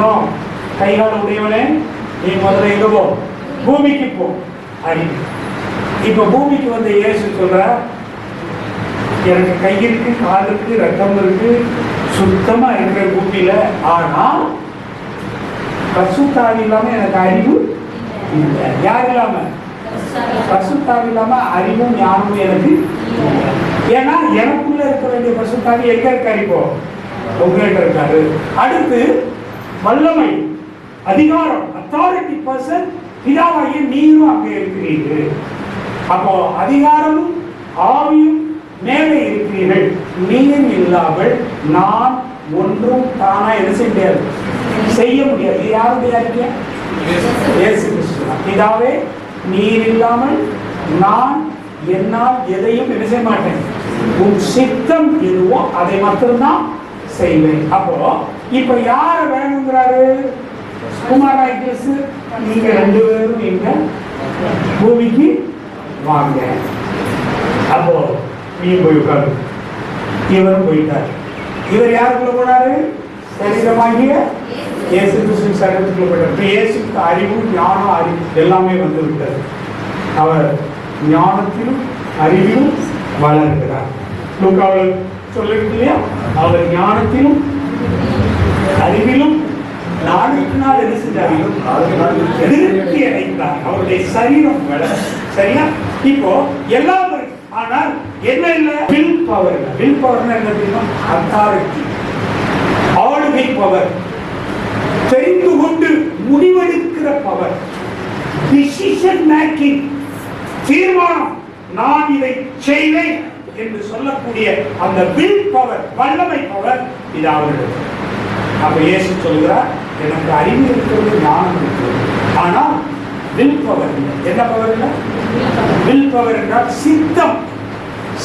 சொல்றோம், கைகால உடையவனே நீ முதல்ல எங்க போ, பூமிக்கு போ அறிவு. இப்ப பூமிக்கு வந்த இயேசு சொல்ற, எனக்கு கை இருக்கு, கால் இருக்கு, ரத்தம் இருக்கு, சுத்தமா இருக்கிற பூமியில, ஆனா பசுத்தாவி இல்லாம எனக்கு அறிவு இல்லை. யார் இல்லாம? பசுத்தாவி இல்லாம அறிவும் ஞானமும் எனக்கு. ஏன்னா எனக்குள்ள இருக்க வேண்டிய பசுத்தாவி எங்க இருக்காரு? இப்போ உங்கள்கிட்ட இருக்காரு. அடுத்து வல்லமை, அதிகாரம், அத்தாரிட்டி பர்சன் பிதாவாகிய நீரும் அங்கே இருக்கிறீர்கள். அப்போ அதிகாரமும் ஆவியும் மேலே இருக்கிறீர்கள். நீர் இல்லாமல் நான் ஒன்றும் தானா என்ன செய்ய முடியாது. இது யாருடைய அறிக்கை? இயேசு கிறிஸ்து. பிதாவே நீர் இல்லாமல் நான் என்னால் எதையும் என்ன செய்ய மாட்டேன். உன் சித்தம் எதுவோ அதை மட்டும்தான் செய்வேன். அப்போ இப்ப யார வேணுங்கிறாரு? குமாராய் கிறிஸ்து, நீங்க 2 பேரும் எங்க பூமிக்கு வாங்க. அப்போ நீ போய் உட்காரு. இவரும் போயிட்டார். இவர் யாருக்குள்ள போனாரு? சரீரமாகிய இயேசு கிறிஸ்து சரீரத்துக்குள்ள போயிட்டார். இயேசுக்கு அறிவு, ஞானம், அறிவு எல்லாமே வந்து விட்டது. அவர் ஞானத்திலும் அறிவிலும் வளர்கிறார். லூக்காவில் சொல்லிருக்கு இல்லையா? அவர் ஞானத்திலும் அறிவிலும் நாளுக்கு நாள் என்ன செஞ்சாலும் திருப்தி அடைந்தார். அவருடைய சரீரம் சரியா? இப்போ எல்லாம், ஆனால் என்ன இல்லை? Will power. வில் பவர் என்ன தெரியுமா? அத்தாரிட்டி, ஆளுகை பவர், தெரிந்து கொண்டு முடிவெடுக்கிற பவர், டிசிஷன் மேக்கிங், தீர்மானம், நான் இதை செய்வேன் என்று சொல்லக்கூடிய அந்த வில் பவர், வல்லமை பவர் இது அவர்கள். அப்ப இயேசு சொல்கிறார், எனக்கு அறிவு இருக்கிறது, ஞானம் இருக்கிறது, ஆனால் வில் பவர் இல்லை. என்ன பவர் இல்லை? வில் பவர் என்றால் சித்தம்,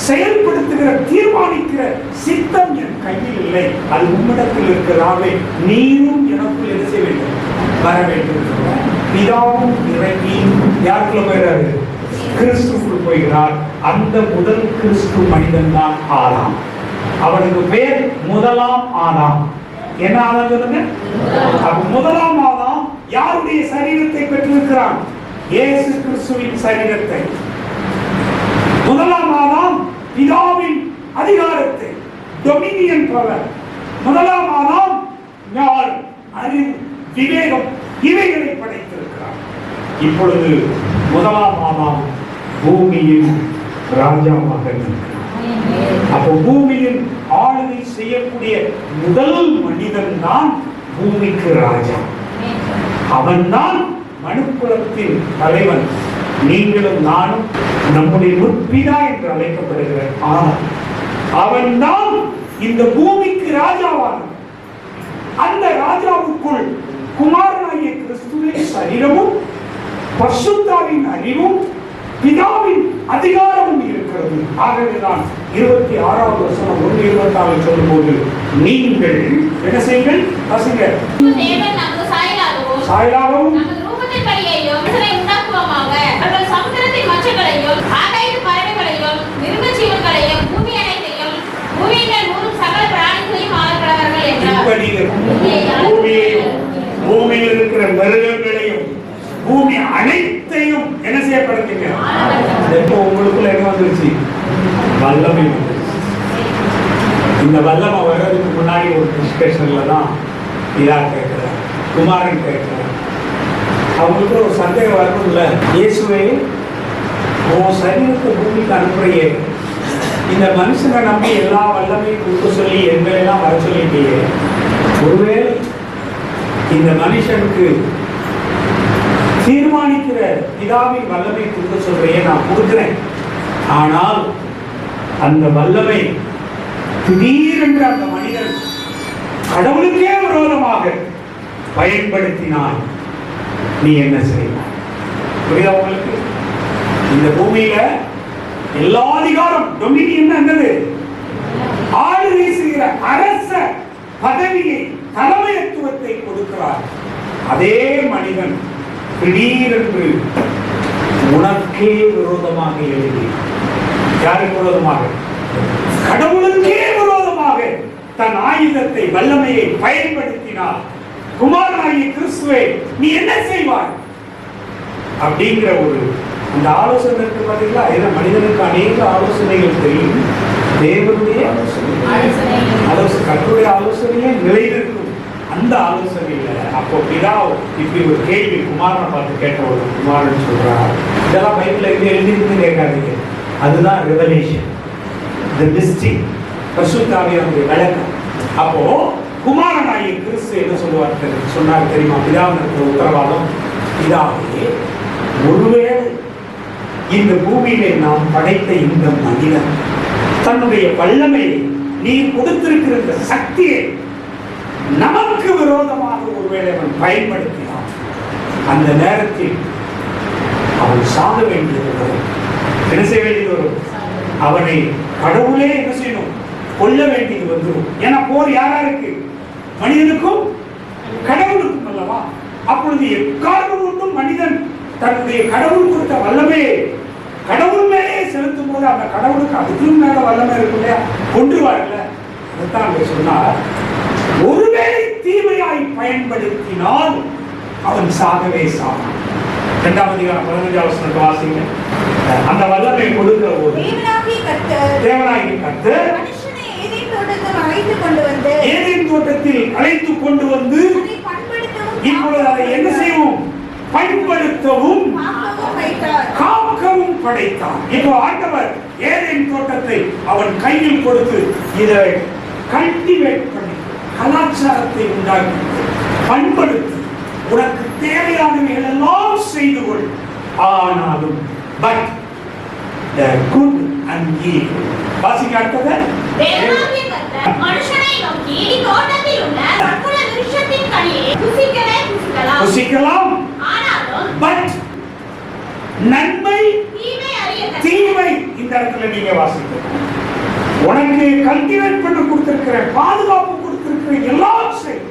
செயல்படுத்துகிற, தீர்மானிக்கிற சித்தம் என் கையில் இல்லை. அது உம்மிடத்தில் இருக்கிறாவே நீரும் எனக்குள் என்ன செய்ய வேண்டும்? வர வேண்டும். பிதாவும் இறங்கி யாருக்குள்ள போயிடாரு? கிறிஸ்துக்குள் போகிறார். அந்த முதல் கிறிஸ்து மனிதன் தான் ஆதாம். அவனுக்கு பேர் முதலாம் ஆதாம். என்ன ஆதாம் சொல்லுங்க? முதலாம் ஆதாம் யாருடைய சரீரத்தை பெற்றிருக்கிறான்? இயேசு கிறிஸ்துவின் சரீரத்தை. முதலாம் ஆதாம் பிதாவின் அதிகாரத்தை, டொமினியன் பவர். முதலாம் ஆதாம் ஞானம், அறிவு, விவேகம் இவைகளை படைத்திருக்கிறார். இப்பொழுது முதலாம் ஆதாம் பூமியின் ராஜாவாக இருக்கிறார். அப்போ பூமியின் ஆளுகை செய்யக்கூடிய முதல் மனிதன் தான் பூமிக்கு ராஜா. அவன் தான் மனுக்குலத்தின் தலைவன். நீங்களும் நானும் நம்முடைய முற்பிதா என்று அழைக்கப்படுகிற அவன் தான் இந்த பூமிக்கு ராஜாவான. அந்த ராஜாவுக்குள் குமாரனாகிய கிறிஸ்துவின் சரீரமும் பரிசுத்தாவின் அறிவும் பிதாவின் அதிகாரமும் இருக்கிறது. ஆகவேதான் 26வது வசனம் 1:26 சொல்லும்போது, நீங்கள் என்ன செய்யுங்கள்? பசங்க சாயலாகவும் பூமியில் இருக்கிற மிருகங்களையும் பூமி அனைத்தையும் என்ன செய்யப்படுத்தீங்க? உங்களுக்குள்ள என்ன வந்துருச்சு? வல்லமை வந்துருச்சு. இந்த வல்லமை வர்றதுக்கு முன்னாடி ஒரு டிஸ்கஷன்ல தான் இதா கேட்கிறார், குமாரன் கேட்கிறார். அவங்களுக்கு ஒரு சந்தேகம் வரணும்ல, இயேசுவே உன் சரீரத்தை பூமிக்கு அனுப்புறையே, இந்த மனுஷனை நம்பி எல்லா வல்லமையும் கொடுக்க சொல்லி எங்களெல்லாம் வர சொல்லிட்டே, ஒருவேளை இந்த மனுஷனுக்கு தீர்மானிக்கிற பிதாவின் வல்லமை கொடுக்க சொல்றையே நான் கொடுக்கிறேன். ஆனால் அந்த வல்லமை திடீரென்று அந்த மனிதன் கடவுளுக்கே விரோதமாக பயன்படுத்தினால் நீ என்ன செய்வாய்? புரியுதா உங்களுக்கு? இந்த பூமியில எல்லா அதிகாரம், டொமினியன் என்னது? ஆளுகை செய்கிற அரச பதவியை, தலைமைத்துவத்தை கொடுக்கிறார். அதே மனிதன் திடீரென்று உனக்கே விரோதமாக எழுதி, யாருக்கு விரோதமாக? கடவுளுக்கே விரோதமாக தன் ஆயுதத்தை, வல்லமையை பயன்படுத்தினார். குமாரனாகிய கிறிஸ்துவே நீ என்ன செய்வாய் அப்படிங்கிற ஒரு அந்த ஆலோசனை இருக்கு பாத்தீங்களா. ஏன்னா மனிதனுக்கு அநேக ஆலோசனைகள் தெரியும். தேவனுடைய ஆலோசனை கர்த்தருடைய ஆலோசனையே நிறைந்திருக்கும். அந்த ஆலோசனையில அப்போ பிதா இப்படி ஒரு கேள்வி குமாரனை பார்த்து கேட்ட ஒரு குமாரன் சொல்றார். இதெல்லாம் பைபிள்ல இருந்து எழுதிருந்து கேட்காதீங்க. அதுதான் ரெவலேஷன், தி மிஸ்ட்ரி, பரிசுத்த ஆவியானவருடைய விளக்கம். அப்போ குமாரனாகிய கிறிஸ்து என்ன சொன்னார் தெரியுமா? பிதாவிற்கு உத்தரவாதம், பிதாவே ஒருவேளை இந்த பூமியிலே நாம் படைத்த இந்த மனிதன் தன்னுடைய வல்லமையை நீர் கொடுத்திருக்கிற இந்த சக்தியை நமக்கு விரோதமாக ஒருவேளை அவன் பயன்படுத்தினான், அந்த நேரத்தில் அவன் சாக வேண்டியது வரும். என்ன செய்ய வேண்டியது வரும்? அவனை கடவுளே என்ன செய்யணும்? கொல்ல வேண்டியது வந்துடும். ஏன்னா போர் யாராருக்கு? மனிதனுக்கும் கடவுளுக்கும் அல்லவா? அப்பொழுது எக்காரணம் கொண்டும் மனிதன் தன்னுடைய கடவுள் கொடுத்த வல்லமையை கடவுள் மேலே செலுத்தும் போது அந்த கடவுளுக்கு அதுக்கும் மேல வல்லமை இருக்கும் இல்லையா? கொன்றுவார்ல. அதைத்தான் சொன்னார், ஒருவேளை தீமையாய் பயன்படுத்தினால் அவன் சாகவே சாவான். 2ஆம் அதிகாரம் 15ஆம் வசனத்தை வாசிங்க. அந்த வல்லமை கொடுக்கிற போது தேவனாகிய கர்த்தர் ஏதேன் தோட்டத்தில் அழைத்து கொண்டு வந்து இப்பொழுது அதை என்ன செய்வோம்? பயன்படுத்தவும் காக்கவும் படைத்தான். இப்போ ஆண்டவர் ஏதேன் தோட்டத்தை அவன் கையில் கொடுத்து இதை கல்டிவேட் பண்ணி கலாச்சாரத்தை உண்டாக்கி பண்படுத்தி உனக்கு தேவையானவைகள் எல்லாம் செய்து கொள். ஆனாலும் but the good and evil. வாசிக்க அடுத்தது தேவனாகிய கர்த்தர் மனுஷனை நோக்கி தோட்டத்தில் உள்ள சகல விருட்சத்தின் கனியை புசிக்கலாம். ஆனாலும் பட் நன்மை தீமை இந்த இடத்துல நீங்க வாசிக்கணும். உனக்கு கல்டிவேட் பண்ண கொடுத்திருக்கிற பாதுகாப்பு கொடுத்திருக்கிற எல்லாம் செய்.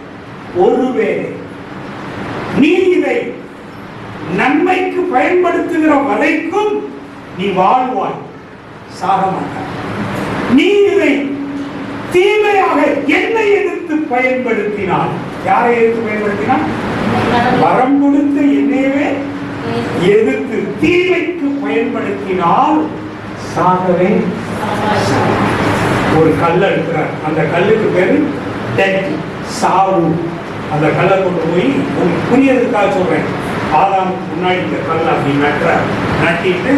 ஒருவேளை நீ இதை நன்மைக்கு பயன்படுத்துகிற வரைக்கும் நீ வாழ்வாய், சாக மாட்டாய். நீ இதை தீமையாக என்னை எதிர்த்து பயன்படுத்தினால், யாரை எதிர்த்து பயன்படுத்தினால்? வரம் கொடுத்த என்னையவே எதிர்த்து தீமைக்கு பயன்படுத்தினால் சாகவே. ஒரு கல் எடுக்கிறார், அந்த கல்லுக்கு பேரு டெத், சாவு. அந்த கல்லை கொண்டு போய் உங்களுக்கு புரியறதுக்காக சொல்றேன். ஆதாம் முன்னாடி இந்த கல்லை அப்படி நட்டிட்டு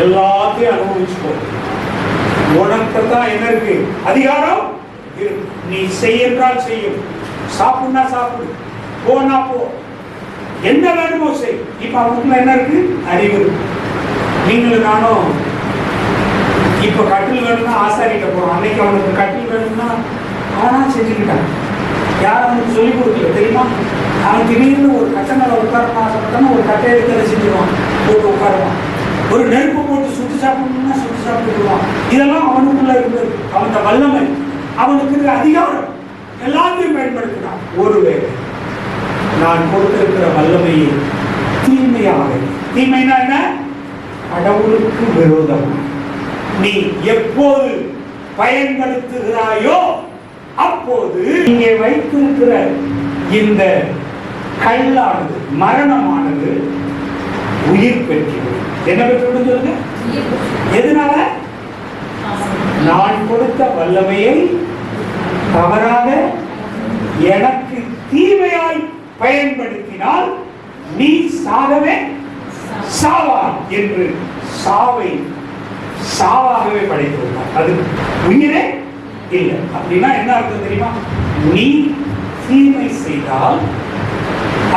எல்லாத்தையும் அனுபவிச்சுக்கோ. உனக்கு தான் என்ன இருக்கு? அதிகாரம். நீ செய்யன்றால் செய்யும், சாப்பிடுனா சாப்பிடு, போனா போ, என்ன வேணுமோ செய். இப்ப அவனுக்குள்ள என்ன இருக்கு? அறிவு. நீங்களும் நானும் இப்ப கட்டில் வேணும்னா ஆசாரிட்ட போறோம். அன்னைக்கு அவனுக்கு கட்டில் வேணும்னா அவனா செஞ்சுக்கிட்டான். யாரும் அவனுக்கு சொல்லிக் கொடுக்கல தெரியுமா? அவன் திடீர்னு ஒரு கட்டை மேல உட்காரணும் ஆசைப்பட்டான ஒரு கட்டையை எடுத்து செஞ்சிருவான், போட்டு உட்காருவான். ஒரு நெருப்பு போட்டு சுட்டு சாப்பிடணும்னா சுட்டு சாப்பிட்டுருவான். இதெல்லாம் அவனுக்குள்ள இருந்தது. அவன் வல்லமை, அவனுக்கு இருக்கிற அதிகாரம் எல்லாத்தையும் பயன்படுத்தினான். ஒருவேளை நான் கொடுத்திருக்கிற வல்லமையை தீமையாக, தீமைனா என்ன? கடவுளுக்கு விரோதமாக நீ எப்போது பயன்படுத்துகிறாயோ அப்போது இங்கே வைத்திருக்கிற இந்த கல்லானது, மரணமானது உயிர் பெற்றது. என்ன பெற்று சொல்லுங்க? எதனால? நான் கொடுத்த வல்லமையை தவறாக எனக்கு தீமையாய் பயன்படுத்தினால் நீ சாகவே சாவார் என்று சாவை சாவாகவே படைத்துள்ளார். அது உயிரே இல்லை. அப்படின்னா என்ன அர்த்தம் தெரியுமா? நீ தீமை செய்தால்,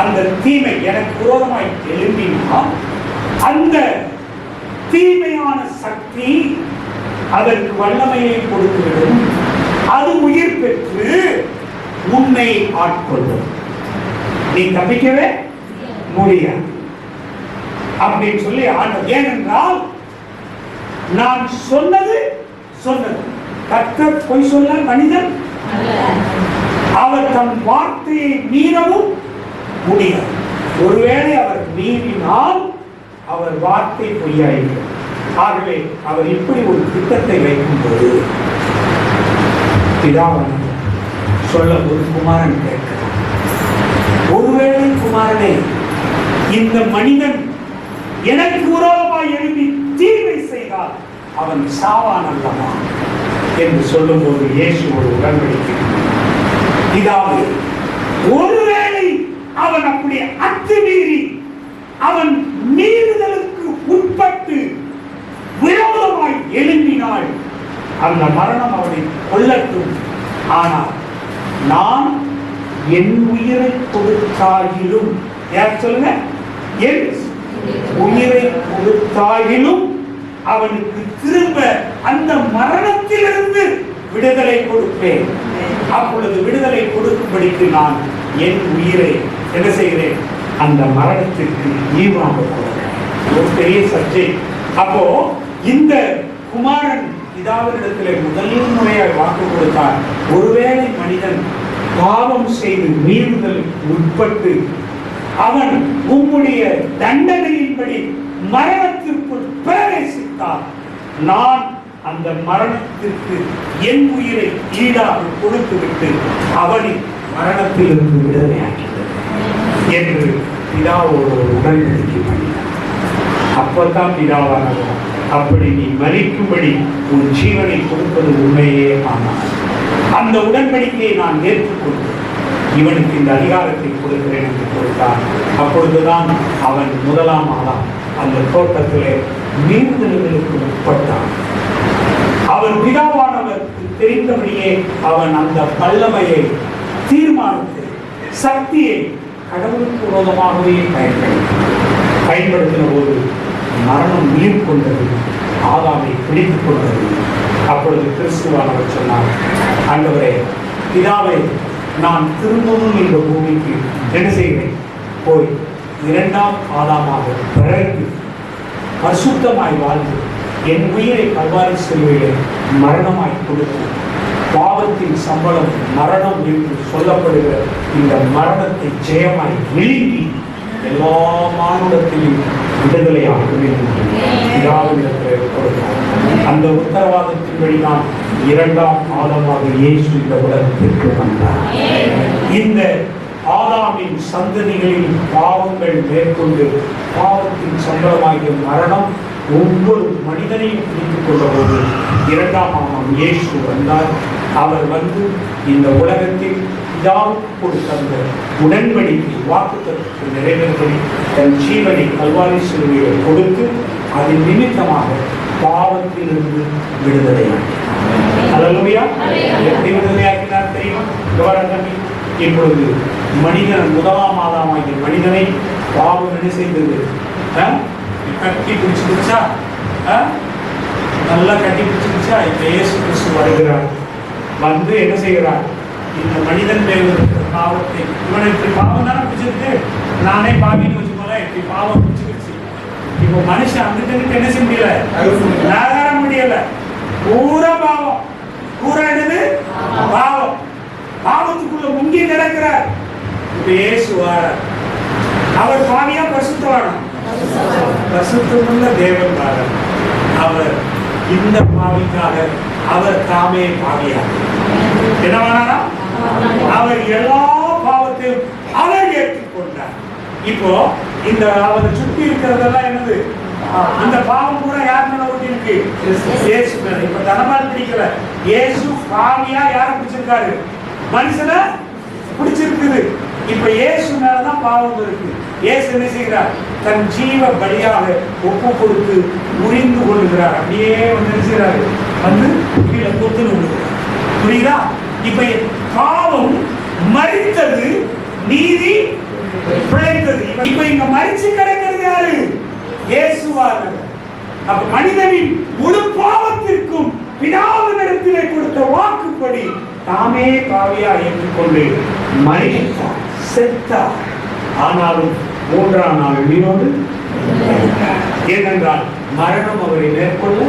அந்த தீமை எனக்கு விரோதமாய் எழும்பினால், அந்த தீமையான சக்தி அதற்கு வல்லமையை கொடுத்துவிடும். அது உயிர் பெற்று உன்னை ஆட்கொள்ளும். நீ தப்பிக்கவே முடியாது அப்படின்னு சொல்லி ஆண்டவர். ஏனென்றால் நான் சொன்னது கர்த்தர் பொய் சொல்ல மனிதன் அவர் தன் வார்த்தையை மீறவும் முடியாது. ஒருவேளை அவர் மீறினால் அவர் வார்த்தை பொய்யாயிற்று. ஆகவே அவர் இப்படி ஒரு திட்டத்தை வைக்கும் போது பிதாவானவர் சொல்ல ஒரு குமாரன் கேட்கிறார். ஒருவேளை குமாரனே, இந்த மனிதன் எனக்கு விரோதமாய் எழுப்பி தீமை செய்தால் அவன் சாவான் அல்லவா என்று சொல்லும்போது இயேசு ஒரு உடன்படிக்கை, இதாவது ஒருவேளை அவன் அப்படி அத்துமீறி அவன் மீறுதலுக்கு உட்பட்டு விரோதமாய் எழும்பினாள், அந்த மரணம் அவனை கொல்லட்டும். ஆனால் நான் என் உயிரை கொடுத்தாகிலும், யார் சொல்லுங்க, என் உயிரை கொடுத்தாகிலும் அவனுக்கு திரும்ப அந்த மரணத்திலிருந்து விடுதலை கொடுப்பேன். அப்பொழுது விடுதலை கொடுக்கும்படிக்கு நான் என் உயிரை என்ன செய்கிறேன், அந்த மரணத்திற்கு ஈவாக கொடுக்கிறேன். ஒரு பெரிய சப்ஜெக்ட். அப்போ இந்த குமாரன் பிதாவினிடத்திலே முதல் முறையாக வாக்கு கொடுத்தார். ஒருவேளை மனிதன் பாவம் செய்து மீறுதல் உட்பட்டு அவன் உம்முடைய தண்டனையின்படி மரணத்திற்குள் பிரவேசித்தார், நான் அந்த மரணத்திற்கு என் உயிரை ஈடாக கொடுத்துவிட்டு அவனை மரணத்திலிருந்து விடுதலையாக்கினார் என்று பிதாவோடு உடன்படிக்கை பண்ணினார். அப்பதான் பிதாவானவர், அப்படி நீ மரிக்கும்படி உன் ஜீவனை கொடுப்பது உண்மையே. ஆனால் அந்த உடன்படிக்கையை நான் ஏற்றுக்கொண்டு இவனுக்கு இந்த அதிகாரத்தை கொடுக்கிறேன் என்று கொடுத்தார். அப்பொழுதுதான் அவன் முதலாம் ஆளாம் அந்த தோட்டத்திலே மீறுதல்களுக்கு உட்பட்டான். அவன் பிதாவானவருக்கு தெரிந்தபடியே அவன் அந்த வல்லமையை, தீர்மானத்தை, சக்தியை கடவுளுக்கு விரோதமாகவே பயன்படுத்தின போது மரணம் நீர் கொண்டது, ஆதாமை பிடித்துக் கொண்டது. அப்பொழுது கிறிஸ்துவானவர் சொன்னார், ஆண்டவரே, பிதாவே, நான் திரும்பவும் இந்த பூமிக்கு என்ன செய்கிறேன், போய் இரண்டாம் ஆதாமாக பிறகு பரிசுத்தமாய் வாழ்ந்து என் உயிரை கல்வாரி சிலுவையிலே மரணமாய் கொடுத்து பாவத்தின் சம்பளம் மரணம் என்று சொல்லப்படுகிற இந்த மரணத்தை ஜெயமாய் விழுங்கி எல்லா மானுடத்தையும் விடுதலையாகும் என்று கொடுத்தார். அந்த உத்தரவாதத்தின்படி நான் இரண்டாம் ஆதாமாக இயேசு இந்த உலகத்திற்கு வந்தார். இந்த ஆதாமின் சந்ததிகளில் பாவங்கள் மேற்கொண்டு பாவத்தின் சம்பளமாகிய மரணம் ஒவ்வொரு மனிதனையும் பிடித்துக் கொண்ட போது இரண்டாம் ஆதாம் இயேசு வந்தார். அவர் வந்து இந்த உலகத்தில் பிதாவுக்கு கொடுத்த அந்த உடன்படிக்கை வாக்குத்தத்தத்தை நிறைவேறும்படி தன் ஜீவனை கல்வாரி சிலுவையை கொடுத்து அதன் நிமித்தமாக பாவத்திலிருந்து விடுதலையாக்கினார். அல்லேலூயா. எப்படி விடுதலையாக்கினார் தெரியுமா? இப்பொழுது மனிதன் முதலாம் ஆதாமாகிய மனிதனை பாவம் என்ன செய்தது? கட்டி பிடிச்சிருச்சா? நல்லா கட்டி பிடிச்சிருச்சா? இப்ப இயேசு கிறிஸ்து வருகிறார். வந்து என்ன செய்கிறார்? இந்த மனிதன் மேல் இருக்கிற பாவத்தை, இவனை இப்படி பாவம் தானே பிடிச்சிருக்கு, நானே பாவின்னு வச்சுக்கோல, இப்படி பாவம் பிடிச்சிருச்சு. இப்போ மனுஷன் அங்கிட்டு என்ன செய்ய முடியல, நகர முடியல, பூரா பாவம், பூரா என்னது பாவம், பாவத்துக்குள்ள முங்கி கிடக்கிறார். இப்ப இயேசு வாரார். அவர் பாவியா பரிசுத்தவானா? பரிசுத்தமுள்ள தேவன் வாரார். அவர் இந்த பாவிக்காக அவர் தாமே பாவியார். என்னவானா? அவர் எல்லா பாவத்தையும் அவர் ஏற்றுக்கொண்டார். இப்போ இந்த அவரை சுற்றி இருக்கிறதெல்லாம் என்னது? அந்த பாவம் கூட யார் மேல ஓட்டி இருக்கு? இயேசு மேல. இப்ப தனமால் பிடிக்கல, இயேசு பாவியா யார பிடிச்சிருக்காரு? மனுஷனை பிடிச்சிருக்குது. இப்ப இயேசு மேலதான் பாவம் இருக்கு. இயேசு என்ன செய்கிறார்? தன் ஜீவ பலியாக ஒப்பு கொடுத்து முறிந்து கொள்கிறார். அப்படியே வந்து என்ன செய்கிறாரு? வந்து கீழே கொத்து விடுகிறார். புரியுதா? இப்ப பாவம் மரித்தது, நீதி பிழைத்தது. இப்ப இங்க மரிச்சு கிடக்கிறது யாரு? இயேசுவானவர். அப்ப மனிதனின் முழு பாவத்திற்கும் பிதாவினிடத்திலே கொடுத்த வாக்குப்படி தாமே பாவியா ஏற்றுக்கொண்டு மரித்தார், செத்தார். ஆனாலும் மூன்றாம் நாள் உயிரோடு. ஏனென்றால் மரணம் அவரை மேற்கொள்ள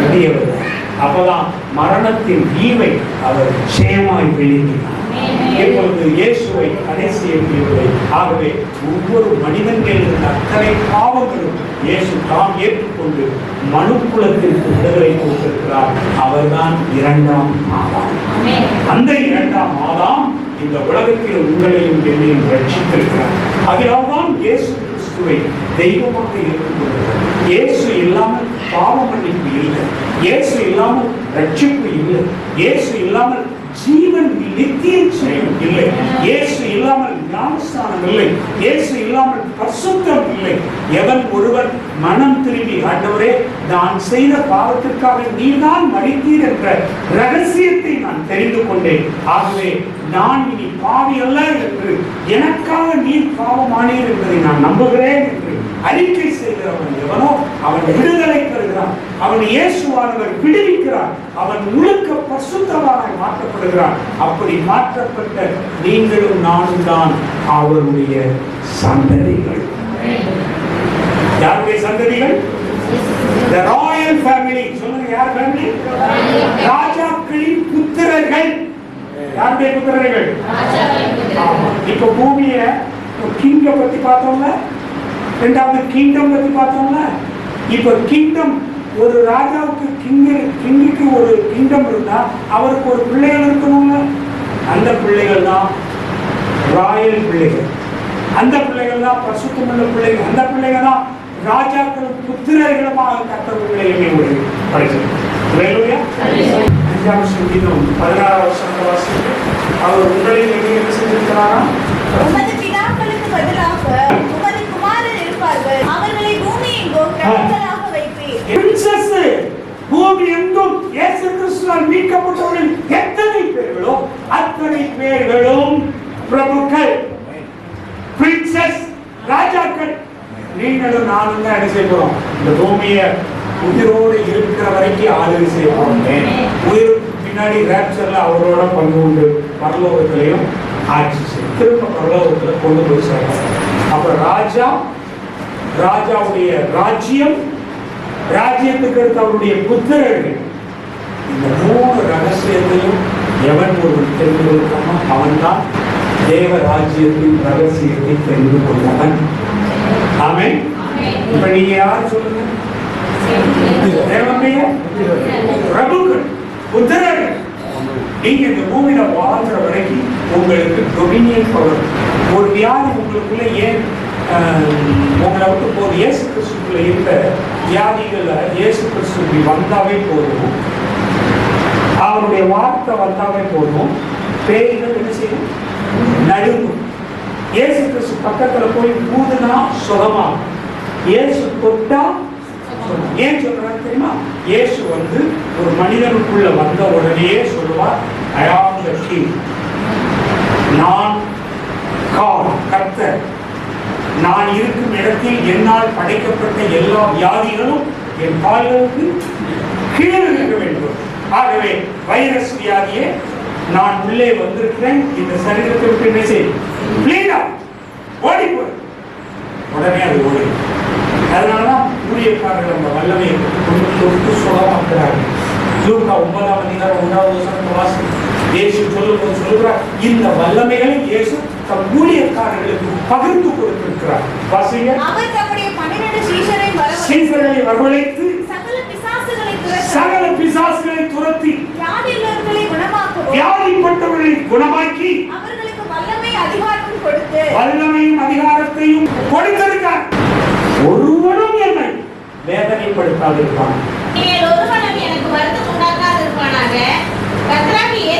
முடியவில்லை. அப்பதான் மரணத்தின் ஈவை அவர் ஜெயமாய் விழுங்கினார். இப்பொழுது இயேசுவை தடை செய்ய முடியவில்லை. ஆகவே ஒவ்வொரு மனிதன் இருந்த அத்தனை பாவங்களும் இயேசு தாம் ஏற்றுக்கொண்டு மனுக்குலத்திற்கு விடுதலை கொடுத்திருக்கிறார். அவர்தான் இரண்டாம் ஆதாம். அந்த இரண்டாம் ஆதாம் இந்த உலகத்தில் உங்களையும் என்னையும் ரட்சித்திருக்கிறார். அதனால்தான் இயேசு கிறிஸ்துவை தெய்வமாக ஏற்றுக்கொள்கிறார். இயேசு இல்லாமல் பாவ மன்னிப்பு இல்லை, இயேசு இல்லாமல் ரட்சிப்பு இல்லை, இயேசு இல்லாமல் ஜீவன் நித்திய ஜீவன் இல்லை, இயேசு இல்லாமல் ஞானஸ்தானம் இல்லை, இயேசு இல்லாமல் பரிசுத்தம் இல்லை. எவன் ஒருவர் மனம் திரும்பி, ஆண்டவரே நான் செய்த பாவத்திற்காக நீதான் மரித்தீர் என்ற ரகசியத்தை நான் தெரிந்து கொண்டேன், ஆகவே நான் இனி பாவி அல்ல என்று, எனக்காக நீர் பாவமானீர் என்பதை நான் நம்புகிறேன் என்று அறிக்கை செய்கிறவன் எவனோ அவன் விடுதலை பெறுகிறான். அவன் இயேசுவானவர் விடுவிக்கிறார். அவன் முழுக்க பரிசுத்தவானாய் மாற்றப்படுகிறான். அப்படி மாற்றப்பட்ட நீங்களும் நானும் தான் அவருடைய சந்ததிகள். யாருடைய சந்ததிகள்? The royal family. சொல்லுங்க, யார் family? ராஜாக்களின் புத்திரர்கள். யாருடைய புத்திரர்கள்? இப்ப பூமிய கிங்க பத்தி பார்த்தோம்ல, இரண்டாவது கிங்டம் பத்தி பார்த்தோம்ல. இப்ப கிங்டம், ஒரு ராஜாவுக்கு கிங்குக்கு ஒரு கிங்டம் இருந்தா அவருக்கு ஒரு பிள்ளைகள் இருக்கணும்ல. அந்த பிள்ளைகள் தான் ராயல் பிள்ளைகள், அந்த பிள்ளைகள் தான் பரிசுத்தமுள்ள பிள்ளைகள், அந்த பிள்ளைகள் தான் ராஜாக்களும் புத்திரர்களுமாக கர்த்தருடைய எண்ணெய் படிச்சிருக்கோம். 5ஆம் சங்கீதம் 16ஆம் வசனத்தை வாசித்து, அவர் உங்களில் என்ன செஞ்சிருக்கிறாரா? உமது பிதாக்களுக்கு பதிலாக உமது குமாரர் இருப்பார்கள், அவர்களை பூமியின் கோத்திரங்களாக வைப்பீர். பிரின்சஸ் பூமி எங்கும் இயேசு கிறிஸ்துவால் மீட்கப்பட்டவர்கள் எத்தனை பேர்களோ அத்தனை பேர்களும் பிரபுக்கள், பிரின்சஸ், ராஜாக்கள். நீங்களும் நானும் தான் என்ன செய்ய போறோம்? இந்த பூமியை உயிரோடு இருக்கிற வரைக்கும் ஆளுகை செய்ய போறோம். உயிருக்கு பின்னாடி ரேப்சர்ல அவரோட பங்கு உண்டு, பரலோகத்திலையும் ஆட்சி செய்யும், திரும்ப பரலோகத்துல கொண்டு போய் சேர்ப்போம். அப்புறம் ராஜாவுடைய ராஜ்யம், ராஜ்யத்துக்கு அடுத்து அவருடைய புத்திரர்கள். இந்த 3 ரகசியத்தையும் எவன் ஒரு தெரிந்து கொள்ளாமோ அவன் தான் தேவ ராஜ்யத்தின் ரகசியத்தை தெரிந்து கொண்டவன். ஆமென். இப்ப நீங்க யார் சொல்லுங்க? தேவனுடைய பிரபுக்கள், புத்திரர்கள். நீங்க இந்த பூமியில வாழ்ற வரைக்கும் உங்களுக்கு டொமினியன் பவர். ஒரு வியாதி உங்களுக்குள்ள ஏன் உங்களை விட்டு போது? இயேசு கிறிஸ்துக்குள்ள இருந்த வியாதிகளை இயேசு கிறிஸ்து வந்தாவே போதும், அவருடைய வார்த்தை வந்தாவே போதும், பேய்கள் என்ன செய்யும்? நடுங்கும். இயேசு கிறிஸ்து பக்கத்துல போய் ஊதுனா சுகமாகும், இயேசு தொட்டா. ஏன் சொல்றாரு தெரியுமா? இயேசு ஒரு மனிதனுக்குள்ள வந்த உடனே சொல்லுவார், I am the king. நான் கர்த்தர். நான் இருக்கும் இடத்தில் என்னால் படைக்கப்பட்ட எல்லா வியாதிகளும் என் கால்களுக்கு கீழே இருக்க வேண்டும். ஆகவே வைரஸ் வியாதியே நான் உள்ளே வந்திருக்கிறேன், இந்த சரீரத்தை விட்டு என்ன செய்ய ஓடிப்போய் உடனே அது ஓடி. அதனாலதான் ஊழியக்காரர்கள் அந்த வல்லமையை தொட்டு சுலமாக்குறார்கள். லூக்கா 9ஆம் அதிகாரம் 1ஆவது வசனத்தை வாசி. இயேசு சொல்லுகிறார், இந்த வல்லமைகளை இயேசு தம் ஊழியக்காரர்களுக்கு பகிர்ந்து கொடுத்திருக்கிறார். வாசிங்க. அவர் தம்முடைய 12 சீஷர்களை வரவழைத்து சகல பிசாசுகளை துரத்தி வியாதிப்பட்டவர்களை குணமாக்கி அவர்களுக்கு வல்லமை அதிகாரம் கொடுத்து வல்லமையும் அதிகாரத்தையும் கொடுத்திருக்கிறார். ஒருவனும் என்னை வேதனைப்படுத்தாதிருப்பான். ஒருவனும் எனக்கு வருத்தம் உண்டாக்காதிருப்பானாக. கர்த்தராகிய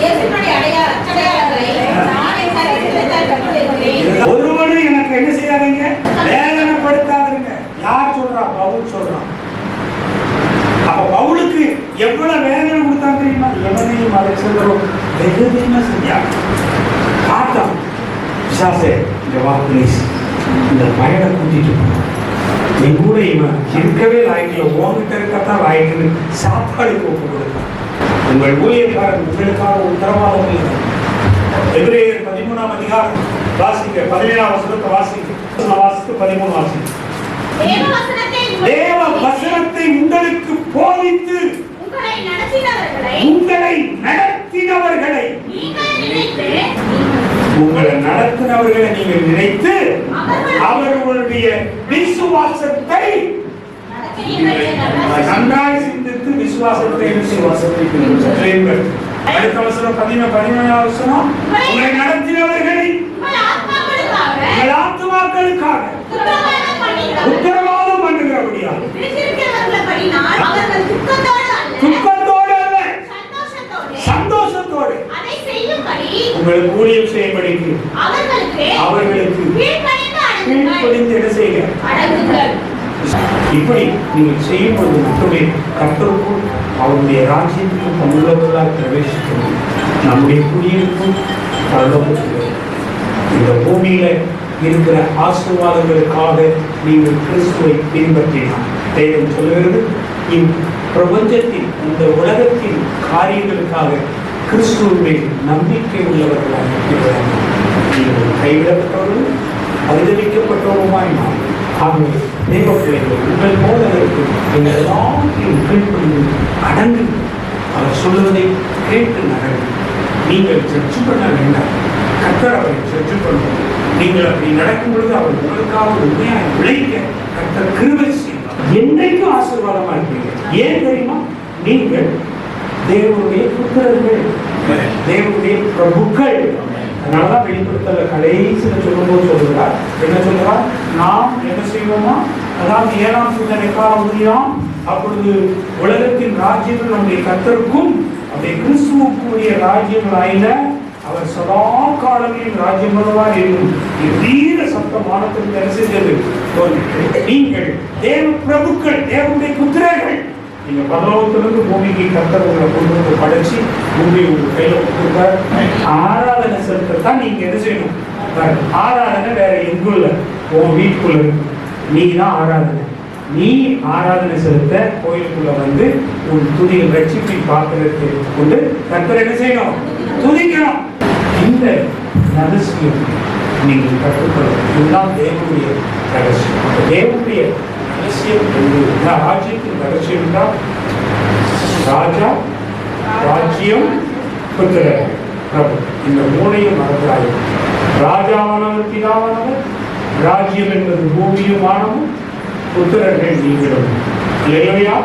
இயேசுவினுடைய அடையாளங்களை நானே சரீரத்தில் கற்றுக்கொள்கிறேன். ஒருவனும் எனக்கு என்ன செய்யாதீங்க, வேதனைப்படுத்தாதீங்க. யார் சொல்றா? பவுல் சொல்றான். அப்ப பவுலுக்கு எவ்வளவு வேதனை கொடுத்தாங்க தெரியுமா? எவனையும் அலெக்சாந்தரும் வெகுதியா செஞ்சாங்க. காட்டான் பிசாசே, இந்த வா பிளீஸ், இந்த பயனை கூட்டிட்டு என் கூட இவன் இருக்கவே லாய்க்கல, உங்ககிட்ட இருக்கத்தான் லாய்க்குன்னு சாப்பாடு ஒப்பு கொடுத்தான். உங்கள் ஊழியக்காரன் உங்களுக்காக உத்தரவாதம் இல்லை. எபிரேயர் 13ஆம் அதிகாரம் வாசிக்க, 17ஆம் வசனத்தை வாசிக்க, 13 வாசிக்க. தேவ வசனத்தை உங்களுக்கு போதித்து உங்களை நடத்தினவர்களை நீங்கள் நினைத்து அவர்களுடைய விசுவாசத்தை நன்றாய் சிந்தித்து விசுவாசத்தை அடுத்த வசனம் 17 வசனம், உங்களை நடத்தினவர்களை உங்கள் ஆத்துமாக்களுக்காக உத்தரவாதம் பண்ணுகிறபடியா துக்கத்தோடு அல்ல சந்தோஷத்தோடு உங்களுக்கு ஊழியம் செய்யும்படிக்கு அவர்களுக்கு கீழ்ப்படிந்து என்ன செய்ய. இப்படி நீங்கள் செய்யும்போது மட்டுமே கர்த்தருக்கும் அவருடைய ராஜ்யத்திற்கும் பங்குள்ளவர்களாக பிரவேசிக்கணும். நம்முடைய குடியிருப்பும் பரலோகத்தில். இந்த பூமியில இருக்கிற ஆசீர்வாதங்களுக்காக நீங்கள் கிறிஸ்துவை பின்பற்றினார். தேவன் சொல்லுகிறது, இப்பிரபஞ்சத்தின் இந்த உலகத்தின் காரியங்களுக்காக கிறிஸ்துவை நம்பிக்கை உள்ளவர்களாக இருக்கிறார்கள். நீங்கள் கைவிடப்பட்டவர்கள் பரிதவிக்கப்பட்டவருமாய் நான். ஆகவே தேவ பிள்ளைகள் உங்கள் போதற்கு நீங்கள் எல்லாத்தையும் கீழ்ப்படிந்து அடங்கு. அவர் சொல்லுவதை கேட்டு நடங்கள். நீங்கள் சர்ச்சை பண்ண வேண்டாம், கர்த்தர் அவரை சர்ச்சை பண்ணுவோம். நீங்கள் அப்படி நடக்கும் பொழுது அவர் உங்களுக்காக உண்மையாக விளைவிக்க கர்த்தர் கிருபை செய்வார். என்றைக்கும் ஆசீர்வாதமா இருப்பீங்க. ஏன் தெரியுமா? நீங்கள் தேவனுடைய புத்திரர்கள், தேவனுடைய பிரபுக்கள். அதனாலதான் வெளிப்படுத்தல கடைசியில சொல்லும்போது சொல்லுகிறார், என்ன சொல்லுகிறார்? நாம் என்ன செய்வோமா, அதாவது 7ஆம் சிந்தனை காலம் முடியும். அப்பொழுது உலகத்தின் ராஜ்யங்கள் நம்முடைய கர்த்தருக்கும் அப்படி கிறிஸ்துவுக்குரிய ராஜ்யங்கள் ஆயின. அவர் சதா காலங்களில் ராஜ்யம் வருவார் என்னும் தீர சப்தம் வானத்தில் தரிசித்தது. நீங்கள் தேவ பிரபுக்கள், தேவனுடைய புத்திரர்கள். நீங்க பரலோகத்திலிருந்து பூமிக்கு கர்த்தர் உங்களை கொண்டு வந்து படைச்சு பூமி உங்க கையில கொடுத்தார். ஆராதனை செலுத்தத்தான் நீங்க என்ன செய்யணும்? ஆராதனை வேற எங்கும் இல்லை, உன் வீட்டுக்குள்ள இருக்கு. நீ தான் ஆராதனை. நீ ஆராதனை செலுத்த கோயிலுக்குள்ள வந்து உன் துதியை ரட்சிப்பை பார்க்கறதுக்கு கொண்டு கர்த்தர் என்ன செய்யணும்? துதிக்கணும். இந்த ரகசியம் நீங்கள் கற்றுக்கொள்ளும். இதுதான் தேவனுடைய ரகசியம். அந்த தேவனுடைய ரகசியம் ராஜ்யத்தின் ரகசியம் தான் ராஜா, ராஜ்யம், புத்திரர், பிரபு. இந்த மூணையும் மறக்கிறாய். ராஜாவானவர் பிதாவானவர், ராஜ்யம் என்பது பூமியும் வானமும், புத்திரர்கள் நீங்களும். இல்லையா?